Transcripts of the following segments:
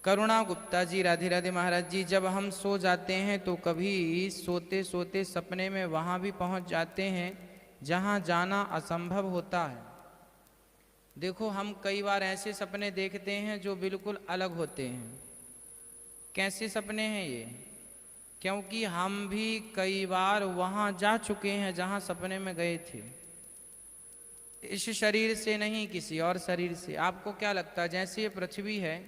करुणा गुप्ता जी, राधे राधे महाराज जी। जब हम सो जाते हैं तो कभी सोते सोते सपने में वहां भी पहुंच जाते हैं जहां जाना असंभव होता है। देखो, हम कई बार ऐसे सपने देखते हैं जो बिल्कुल अलग होते हैं। कैसे सपने हैं ये? क्योंकि हम भी कई बार वहां जा चुके हैं जहां सपने में गए थे। इस शरीर से नहीं, किसी और शरीर से। आपको क्या लगता है, जैसे ये पृथ्वी है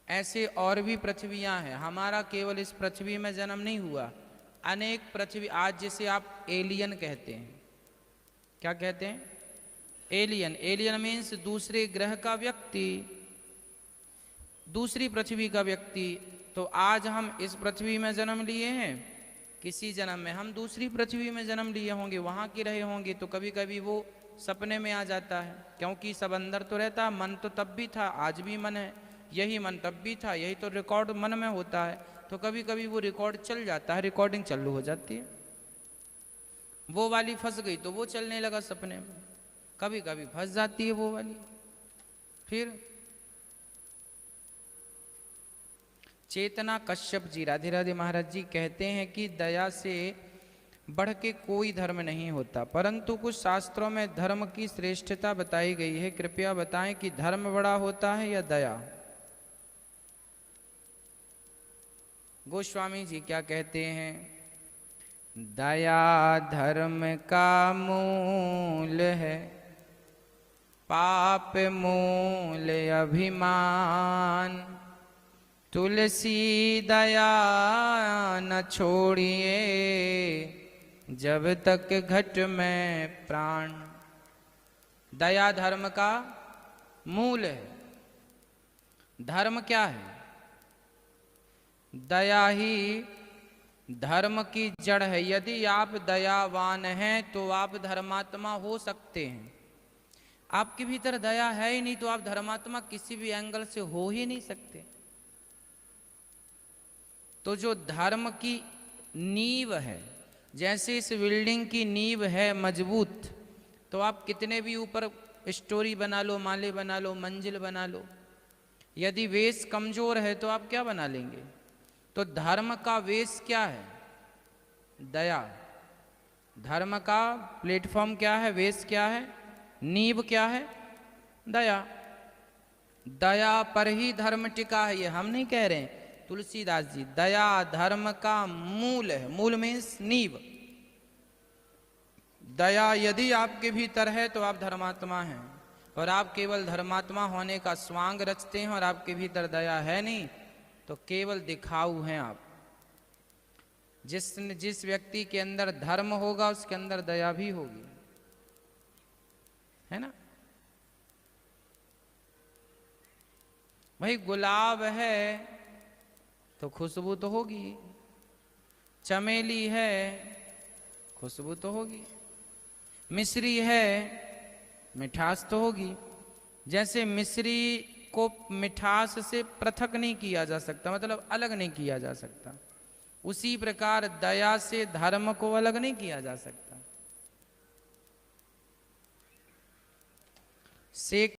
ऐसे और भी पृथ्वियां हैं। हमारा केवल इस पृथ्वी में जन्म नहीं हुआ, अनेक पृथ्वी। आज जिसे आप एलियन कहते हैं, क्या कहते हैं? एलियन। एलियन मीन्स दूसरे ग्रह का व्यक्ति, दूसरी पृथ्वी का व्यक्ति। तो आज हम इस पृथ्वी में जन्म लिए हैं, किसी जन्म में हम दूसरी पृथ्वी में जन्म लिए होंगे, वहां के रहे होंगे। तो कभी कभी वो सपने में आ जाता है, क्योंकि सब अंदर तो रहता, मन तो तब भी था, आज भी मन है, यही मन तब भी था, यही तो रिकॉर्ड मन में होता है। तो कभी कभी वो रिकॉर्ड चल जाता है, रिकॉर्डिंग चालू हो जाती है। वो वाली फंस गई तो वो चलने लगा सपने में, कभी कभी फंस जाती है वो वाली। फिर चेतना कश्यप जी, राधे राधे महाराज जी, कहते हैं कि दया से बढ़ के कोई धर्म नहीं होता, परंतु कुछ शास्त्रों में धर्म की श्रेष्ठता बताई गई है। कृपया बताएं कि धर्म बड़ा होता है या दया? गोस्वामी जी क्या कहते हैं? दया धर्म का मूल है, पाप मूल अभिमान। तुलसी दया न छोड़िए, जब तक घट में प्राण। दया धर्म का मूल है। धर्म क्या है? दया ही धर्म की जड़ है। यदि आप दयावान हैं तो आप धर्मात्मा हो सकते हैं। आपके भीतर दया है ही नहीं तो आप धर्मात्मा किसी भी एंगल से हो ही नहीं सकते। तो जो धर्म की नींव है, जैसे इस बिल्डिंग की नींव है मजबूत, तो आप कितने भी ऊपर स्टोरी बना लो, माले बना लो, मंजिल बना लो, यदि बेस कमजोर है तो आप क्या बना लेंगे? तो धर्म का बेस क्या है? दया। धर्म का प्लेटफॉर्म क्या है? बेस क्या है? नींव क्या है? दया। दया पर ही धर्म टिका है, ये हम नहीं कह रहे हैं, तुलसीदास जी। दया धर्म का मूल है। मूल मीन्स नींव। दया यदि आपके भीतर है तो आप धर्मात्मा हैं, और आप केवल धर्मात्मा होने का स्वांग रचते हैं और आपके भीतर दया है नहीं तो केवल दिखाऊ हैं आप। जिस व्यक्ति के अंदर धर्म होगा उसके अंदर दया भी होगी, है ना? भाई गुलाब है तो खुशबू तो होगी, चमेली है खुशबू तो होगी, मिश्री है मिठास तो होगी। जैसे मिश्री को मिठास से पृथक नहीं किया जा सकता, मतलब अलग नहीं किया जा सकता, उसी प्रकार दया से धर्म को अलग नहीं किया जा सकता।